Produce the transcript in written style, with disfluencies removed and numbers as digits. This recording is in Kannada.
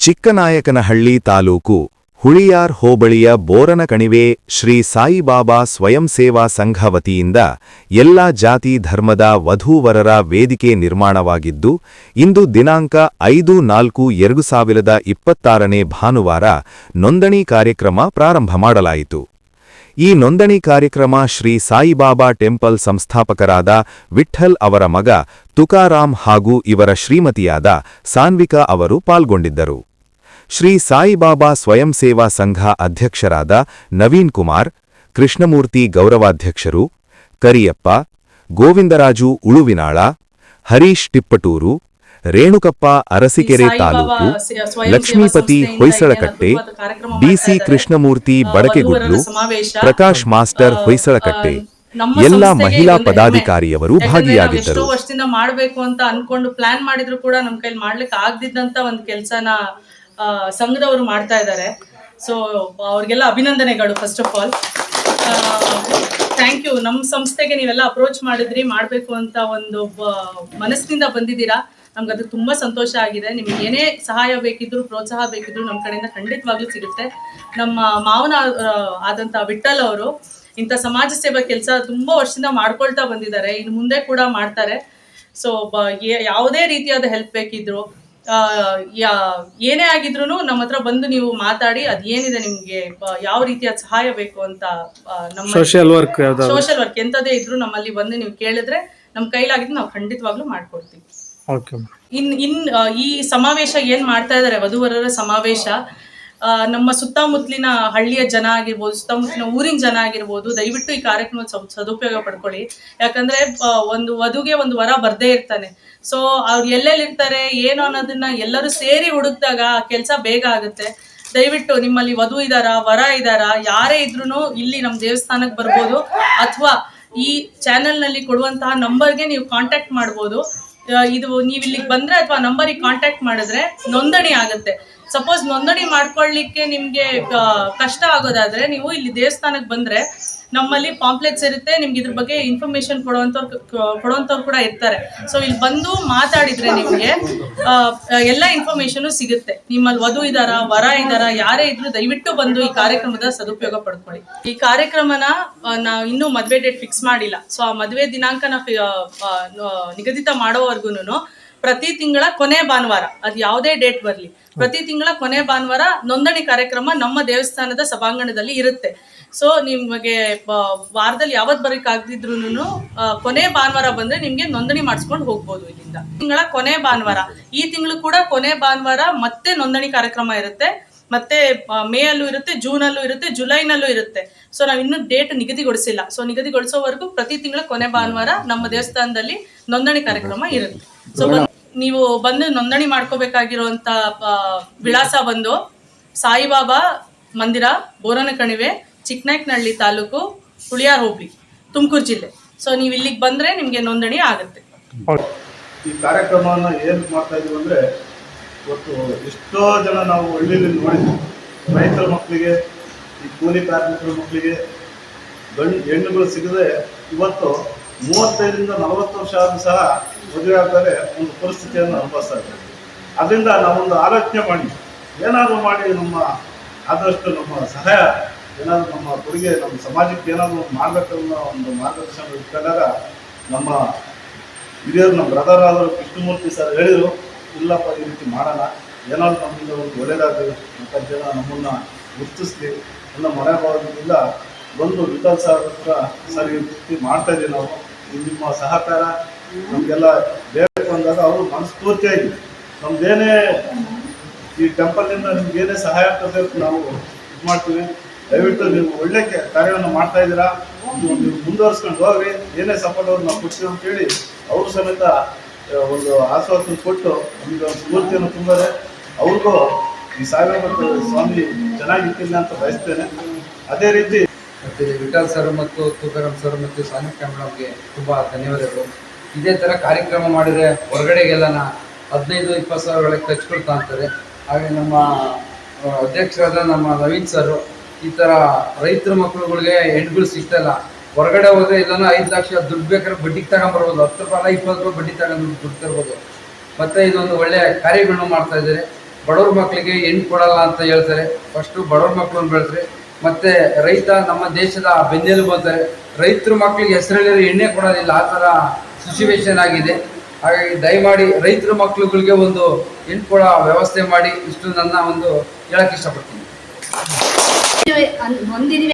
ಚಿಕ್ಕನಾಯಕನಹಳ್ಳಿ ತಾಲೂಕು ಹುಳಿಯಾರ್ ಹೋಬಳಿಯ ಬೋರನಕಣಿವೆ ಶ್ರೀ ಸಾಯಿಬಾಬಾ ಸ್ವಯಂ ಸೇವಾ ಸಂಘ ವತಿಯಿಂದ ಎಲ್ಲಾ ಜಾತಿ ಧರ್ಮದ ವಧೂವರರ ವೇದಿಕೆ ನಿರ್ಮಾಣವಾಗಿದ್ದು, ಇಂದು ದಿನಾಂಕ 5-4-2026ನೇ ಭಾನುವಾರ ನೋಂದಣಿ ಕಾರ್ಯಕ್ರಮ ಪ್ರಾರಂಭ ಮಾಡಲಾಯಿತು. ಈ ನೋಂದಣಿ ಕಾರ್ಯಕ್ರಮ ಶ್ರೀ ಸಾಯಿಬಾಬಾ ಟೆಂಪಲ್ ಸಂಸ್ಥಾಪಕರಾದ ವಿಠ್ಠಲ್ ಅವರ ಮಗ ತುಕಾರಾಮ್ ಹಾಗೂ ಇವರ ಶ್ರೀಮತಿಯಾದ ಸಾನ್ವಿಕಾ ಅವರು ಪಾಲ್ಗೊಂಡಿದ್ದರು. ಶ್ರೀ ಸಾಯಿಬಾಬಾ ಸ್ವಯಂ ಸೇವಾ ಸಂಘ ಅಧ್ಯಕ್ಷರಾದ ನವೀನ್ ಕುಮಾರ್, ಕೃಷ್ಣಮೂರ್ತಿ ಗೌರವಾಧ್ಯಕ್ಷರು, ಕರಿಯಪ್ಪ, ಗೋವಿಂದರಾಜು ಉಳುವಿನಾಳ, ಹರೀಶ್ ತಿಪ್ಪಟೂರು, ರೇಣುಕಪ್ಪ ಅರಸಿಕೆರೆ ತಾಲೂಕು, ಲಕ್ಷ್ಮೀಪತಿ ಹೊಯ್ಸಳಕಟ್ಟೆ, ಡಿಸಿ ಕೃಷ್ಣಮೂರ್ತಿ ಬಡಕೆಗುಡ್ಲು, ಪ್ರಕಾಶ್ ಮಾಸ್ಟರ್ ಹೊಯ್ಸಳಕಟ್ಟೆ ಎಲ್ಲ ಮಹಿಳಾ ಪದಾಧಿಕಾರಿಯವರು ಭಾಗಿಯಾಗಿದ್ದರು. ಎಷ್ಟೋ ವರ್ಷದಿಂದ ಮಾಡಬೇಕು ಅಂತ ಅನ್ಕೊಂಡು ಪ್ಲಾನ್ ಮಾಡಿದ್ರು ಕೂಡ ನಮ್ಮ ಕೈಲಿ ಮಾಡ್ಲಿಕ್ಕೆ ಆಗದಿದ್ದಂತ ಒಂದು ಕೆಲಸನ ಸಂಘದವರು ಮಾಡ್ತಾ ಇದ್ದಾರೆ. ಸೊ ಅವ್ರಿಗೆಲ್ಲ ಅಭಿನಂದನೆಗಳು. First of all thank you. ನಮ್ಮ ಸಂಸ್ಥೆಗೆ ನೀವೆಲ್ಲ ಅಪ್ರೋಚ್ ಮಾಡಿದ್ರಿ, ಮಾಡಬೇಕು ಅಂತ ಒಂದು ಮನಸ್ಸಿನಿಂದ ಬಂದಿದ್ದೀರಾ. ನಮ್ಗೆ ಅದು ತುಂಬ ಸಂತೋಷ ಆಗಿದೆ. ನಿಮ್ಗೆ ಏನೇ ಸಹಾಯ ಬೇಕಿದ್ರು, ಪ್ರೋತ್ಸಾಹ ಬೇಕಿದ್ರು ನಮ್ಮ ಕಡೆಯಿಂದ ಖಂಡಿತವಾಗ್ಲೂ ಸಿಗುತ್ತೆ. ನಮ್ಮ ಮಾವನ ಆದಂಥ ವಿಠ್ಠಲ್ ಅವರು ಇಂಥ ಸಮಾಜ ಸೇವಾ ಕೆಲಸ ತುಂಬ ವರ್ಷದಿಂದ ಮಾಡ್ಕೊಳ್ತಾ ಬಂದಿದ್ದಾರೆ, ಇನ್ನು ಮುಂದೆ ಕೂಡ ಮಾಡ್ತಾರೆ. ಸೊ ಯಾವುದೇ ರೀತಿಯಾದ ಹೆಲ್ಪ್ ಬೇಕಿದ್ರು, ಏನೇ ಆಗಿದ್ರು ನಮ್ಮ ಹತ್ರ ಬಂದು ನೀವು ಮಾತಾಡಿ, ಅದೇನಿದೆ ನಿಮ್ಗೆ ಯಾವ ರೀತಿಯ ಸಹಾಯ ಬೇಕು ಅಂತ ನಮ್ಮ ಸೋಷಿಯಲ್ ವರ್ಕ್ ಎಂತದೇ ಇದ್ರು ನಮ್ಮಲ್ಲಿ ಬಂದು ನೀವು ಕೇಳಿದ್ರೆ ನಮ್ಮ ಕೈಲಾಗಿದ್ದು ನಾವು ಖಂಡಿತವಾಗ್ಲೂ ಮಾಡ್ಕೊಡ್ತೀವಿ. ಈ ಸಮಾವೇಶ ಏನ್ ಮಾಡ್ತಾ ಇದ್ದಾರೆ, ವಧುವರರ ಸಮಾವೇಶ, ನಮ್ಮ ಸುತ್ತಮುತ್ತಲಿನ ಹಳ್ಳಿಯ ಜನ ಆಗಿರ್ಬೋದು, ಸುತ್ತಮುತ್ತಲಿನ ಊರಿನ ಜನ ಆಗಿರ್ಬೋದು, ದಯವಿಟ್ಟು ಈ ಕಾರ್ಯಕ್ರಮದ ಸದುಪಯೋಗ ಪಡ್ಕೊಳ್ಳಿ. ಯಾಕಂದ್ರೆ ಒಂದು ವಧುಗೆ ಒಂದು ವರ ಬರ್ದೇ ಇರ್ತಾನೆ. ಸೊ ಅವ್ರು ಎಲ್ಲೆಲ್ಲಿರ್ತಾರೆ ಏನು ಅನ್ನೋದನ್ನ ಎಲ್ಲರೂ ಸೇರಿ ಹುಡುಕ್ದಾಗ ಕೆಲಸ ಬೇಗ ಆಗುತ್ತೆ. ದಯವಿಟ್ಟು ನಿಮ್ಮಲ್ಲಿ ವಧು ಇದಾರ, ವರ ಇದಾರ, ಯಾರೇ ಇದ್ರು ಇಲ್ಲಿ ನಮ್ಮ ದೇವಸ್ಥಾನಕ್ಕೆ ಬರ್ಬೋದು, ಅಥವಾ ಈ ಚಾನೆಲ್ ನಲ್ಲಿ ಕೊಡುವಂತಹ ನಂಬರ್ಗೆ ನೀವು ಕಾಂಟ್ಯಾಕ್ಟ್ ಮಾಡ್ಬೋದು. ಇದು ನೀವು ಇಲ್ಲಿಗೆ ಬಂದ್ರೆ ಅಥವಾ ನಂಬರಿಗೆ ಕಾಂಟ್ಯಾಕ್ಟ್ ಮಾಡಿದ್ರೆ ನೋಂದಣಿ ಆಗುತ್ತೆ. ಸಪೋಸ್ ನೋಂದಣಿ ಮಾಡ್ಕೊಳ್ಳಿಕ್ಕೆ ನಿಮ್ಗೆ ಕಷ್ಟ ಆಗೋದಾದ್ರೆ ನೀವು ಇಲ್ಲಿ ದೇವಸ್ಥಾನಕ್ಕೆ ಬಂದ್ರೆ ನಮ್ಮಲ್ಲಿ ಪಾಂಪ್ಲೆಟ್ಸ್ ಇರುತ್ತೆ, ನಿಮ್ಗೆ ಇದ್ರ ಬಗ್ಗೆ ಇನ್ಫಾರ್ಮೇಶನ್ ಕೊಡುವಂಥವ್ರು ಕೂಡ ಇರ್ತಾರೆ. ಸೊ ಇಲ್ಲಿ ಬಂದು ಮಾತಾಡಿದ್ರೆ ನಿಮ್ಗೆ ಎಲ್ಲ ಇನ್ಫಾರ್ಮೇಶನ್ ಸಿಗುತ್ತೆ. ನಿಮ್ಮಲ್ಲಿ ವಧು ಇದಾರ, ವರ ಇದಾರ, ಯಾರೇ ಇದ್ರು ದಯವಿಟ್ಟು ಬಂದು ಈ ಕಾರ್ಯಕ್ರಮದ ಸದುಪಯೋಗ ಪಡ್ಕೊಳ್ಳಿ. ಈ ಕಾರ್ಯಕ್ರಮನ ನಾವು ಇನ್ನೂ ಮದುವೆ ಡೇಟ್ ಫಿಕ್ಸ್ ಮಾಡಿಲ್ಲ. ಸೊ ಆ ಮದುವೆ ದಿನಾಂಕನ ನಿಗದಿತ ಮಾಡೋವರೆಗೂ ಪ್ರತಿ ತಿಂಗಳ ಕೊನೆ ಭಾನುವಾರ, ಅದು ಯಾವುದೇ ಡೇಟ್ ಬರಲಿ, ಪ್ರತಿ ತಿಂಗಳ ಕೊನೆ ಭಾನುವಾರ ನೋಂದಣಿ ಕಾರ್ಯಕ್ರಮ ನಮ್ಮ ದೇವಸ್ಥಾನದ ಸಭಾಂಗಣದಲ್ಲಿ ಇರುತ್ತೆ. ಸೊ ನಿಮಗೆ ವಾರದಲ್ಲಿ ಯಾವತ್ತು ಬರಕ್ ಆಗದಿದ್ರು ಕೊನೆ ಭಾನುವಾರ ಬಂದ್ರೆ ನಿಮ್ಗೆ ನೋಂದಣಿ ಮಾಡಿಸ್ಕೊಂಡು ಹೋಗ್ಬೋದು. ಇಲ್ಲಿಂದ ತಿಂಗಳ ಕೊನೆ ಭಾನುವಾರ, ಈ ತಿಂಗಳು ಕೂಡ ಕೊನೆ ಭಾನುವಾರ ಮತ್ತೆ ನೋಂದಣಿ ಕಾರ್ಯಕ್ರಮ ಇರುತ್ತೆ. ಮತ್ತೆ ಮೇ ಅಲ್ಲೂ ಇರುತ್ತೆ, ಜೂನ್ ಅಲ್ಲೂ ಇರುತ್ತೆ, ಜುಲೈನಲ್ಲೂ ಇರುತ್ತೆ. ಸೊ ನಾವು ಇನ್ನೂ ಡೇಟ್ ನಿಗದಿಗೊಳಿಸಿಲ್ಲ. ಸೊ ನಿಗದಿಗೊಳಿಸೋವರೆಗೂ ಪ್ರತಿ ತಿಂಗಳ ಕೊನೆ ಭಾನುವಾರ ನಮ್ಮ ದೇವಸ್ಥಾನದಲ್ಲಿ ನೋಂದಣಿ ಕಾರ್ಯಕ್ರಮ ಇರುತ್ತೆ. ಸೊ ನೀವು ಬಂದು ನೋಂದಣಿ ಮಾಡ್ಕೋಬೇಕಾಗಿರುವಂತ ವಿಳಾಸ ಬಂದು ಸಾಯಿಬಾಬಾ ಮಂದಿರ, ಬೋರನಕಣಿವೆ, ಚಿಕ್ಕನಾಯಕನಹಳ್ಳಿ ತಾಲೂಕು, ಹುಳಿಯಾರ್ ಹೋಬಳಿ, ತುಮಕೂರು ಜಿಲ್ಲೆ. ಸೊ ನೀವು ಇಲ್ಲಿಗೆ ಬಂದ್ರೆ ನಿಮ್ಗೆ ನೋಂದಣಿ ಆಗುತ್ತೆ. ಈ ಕಾರ್ಯಕ್ರಮವನ್ನು ಏನು ಮಾಡ್ತಾ ಇದೀವಿ ಅಂದ್ರೆ, ಇವತ್ತು ಎಷ್ಟೋ ಜನ ನಾವು ಹಳ್ಳಿಯಲ್ಲಿ ನೋಡಿದ್ವಿ, ರೈತರ ಮಕ್ಕಳಿಗೆ, ಈ ಕೂಲಿ ಕಾರ್ಮಿಕರ ಮಕ್ಕಳಿಗೆ ಹೆಣ್ಣುಗಳು ಸಿಗದೆ ಇವತ್ತು 35-40 ವರ್ಷ ಆದ್ರೂ ಸಹ ಮದುವೆ ಆಗ್ತಾರೆ ಒಂದು ಪರಿಸ್ಥಿತಿಯನ್ನು ಅನುಭವಿಸ್ತಾ ಇದ್ದಾರೆ. ಅದರಿಂದ ನಾವೊಂದು ಆಲೋಚನೆ ಮಾಡಿ ಏನಾದರೂ ಮಾಡಿ ನಮ್ಮ ಆದಷ್ಟು ನಮ್ಮ ಸಹಾಯ ಏನಾದರೂ ನಮ್ಮ ಕೊಡುಗೆ ನಮ್ಮ ಸಮಾಜಕ್ಕೆ ಏನಾದರೂ ಮಾಡಬೇಕನ್ನೋ ಒಂದು ಮಾರ್ಗದರ್ಶನ ಇಟ್ಕೊಂಡಾಗ ನಮ್ಮ ಹಿರಿಯರು, ನಮ್ಮ ಬ್ರದರ್ ಆದರೂ ಕೃಷ್ಣಮೂರ್ತಿ ಸರ್ ಹೇಳಿದರು, ಇಲ್ಲಪ್ಪ ಈ ರೀತಿ ಮಾಡೋಣ, ಏನಾದರೂ ನಮ್ಮಿಂದ ಒಂದು ಒಳ್ಳೆಯದಾಗಲಿ ಅಂತ ಜನ ನಮ್ಮನ್ನು ಗುರುತಿಸ್ಲಿ ಅನ್ನೋ ಮನೋಭಾವದಿಂದ ಬಂದು ವಿಠಲ್ ಸರ್ ಹತ್ರ ಸರ್ ಈ ರೀತಿ ಮಾಡ್ತಾಯಿದ್ದೀವಿ ನಾವು, ನಿಮ್ಮ ಸಹಕಾರ ನಮಗೆಲ್ಲ ಬೇಕು ಅಂದಾಗ ಅವರು ಮನಸ್ಫೂರ್ತಿಯಾಗಿ ನಮ್ದೇನೇ ಈ ಟೆಂಪಲ್ನಿಂದ ನಿಮ್ಗೇನೇ ಸಹಾಯ ಆಗಬೇಕು ನಾವು ಇದು ಮಾಡ್ತೀವಿ, ದಯವಿಟ್ಟು ನೀವು ಒಳ್ಳೆ ಕಾರ್ಯವನ್ನು ಮಾಡ್ತಾ ಇದ್ದೀರಾ, ನೀವು ಮುಂದುವರ್ಸ್ಕೊಂಡು ಹೋಗ್ರಿ, ಏನೇ ಸಪೋರ್ಟ್ ನಾವು ಕೊಡ್ತೀವಿ ಅಂತೇಳಿ ಅವರು ಸಮೇತ ಒಂದು ಆಶ್ವಾಸನೆ ಕೊಟ್ಟು ನಮಗೆ ಒಂದು ಸ್ಫೂರ್ತಿಯನ್ನು ತುಂಬಿದೆ. ಅವ್ರಿಗೂ ಈ ಸಾಯಿಬಾಬಾ ಸ್ವಾಮಿ ಚೆನ್ನಾಗಿರ್ತಿಲ್ಲ ಅಂತ ಬಯಸ್ತೇನೆ. ಅದೇ ರೀತಿ ಮತ್ತು ವಿಠಲ್ ಸರ್ ಮತ್ತು ತುಕಾರಾಮ್ ಸರ್ ಮತ್ತು ಸಾನ್ವಿಕಾ ಮೇಡಮ್ಗೆ ತುಂಬ ಧನ್ಯವಾದಗಳು. ಇದೇ ಥರ ಕಾರ್ಯಕ್ರಮ ಮಾಡಿದರೆ ಹೊರಗಡೆಗೆಲ್ಲ 15-20 ಸಾವಿರಗಳಿಗೆ ಖರ್ಚು ಅಂತಾರೆ. ಹಾಗೆ ನಮ್ಮ ಅಧ್ಯಕ್ಷರಾದ ನಮ್ಮ ನವೀನ್ ಸರ್ ಈ ಥರ ರೈತರ ಮಕ್ಕಳುಗಳಿಗೆ ಹೆಣ್ಗಳು ಸಿಗ್ತಾಯಿಲ್ಲ, ಹೊರಗಡೆ ಹೋದರೆ ಇಲ್ಲನೂ 5 ಲಕ್ಷ ದುಡ್ಡು ಬೇಕಾದ್ರೆ ಬಡ್ಡಿಗೆ ತಗೊಂಬರ್ಬೋದು, 10 ರೂಪಾಯಿ 20 ರೂಪಾಯಿ ಬಡ್ಡಿ ತಗೊಂಡು ದುಡ್ಡು ತರ್ಬೋದು. ಮತ್ತು ಇದೊಂದು ಒಳ್ಳೆಯ ಕಾರ್ಯಗಳನ್ನ ಮಾಡ್ತಾಯಿದ್ದಾರೆ. ಬಡವ್ರ ಮಕ್ಕಳಿಗೆ ಹೆಣ್ಣು ಕೊಡಲ್ಲ ಅಂತ ಹೇಳ್ತಾರೆ. ಫಸ್ಟು ಬಡವ್ರ ಮಕ್ಕಳನ್ನ ಬೆಳೆಸ್ರಿ, ಮತ್ತು ರೈತ ನಮ್ಮ ದೇಶದ ಬೆನ್ನೆಲುಬು ಅಂತಾರೆ. ರೈತರ ಮಕ್ಕಳಿಗೆ ಹೆಸರಲ್ಲಿ ಎಣ್ಣೆ ಕೊಡೋದಿಲ್ಲ, ಆ ಥರ ಸಿಚುವೇಶನ್ ಆಗಿದೆ. ಹಾಗಾಗಿ ದಯಮಾಡಿ ರೈತರ ಮಕ್ಕಳುಗಳಿಗೆ ಒಂದು ಹೆಣ್ಣು ಕೊಡೋ ವ್ಯವಸ್ಥೆ ಮಾಡಿ, ಇಷ್ಟು ನನ್ನ ಒಂದು ಹೇಳಕ್ಕೆ ಇಷ್ಟಪಡ್ತೀನಿ. ಹೊಂದಿದ್ದೀವಿ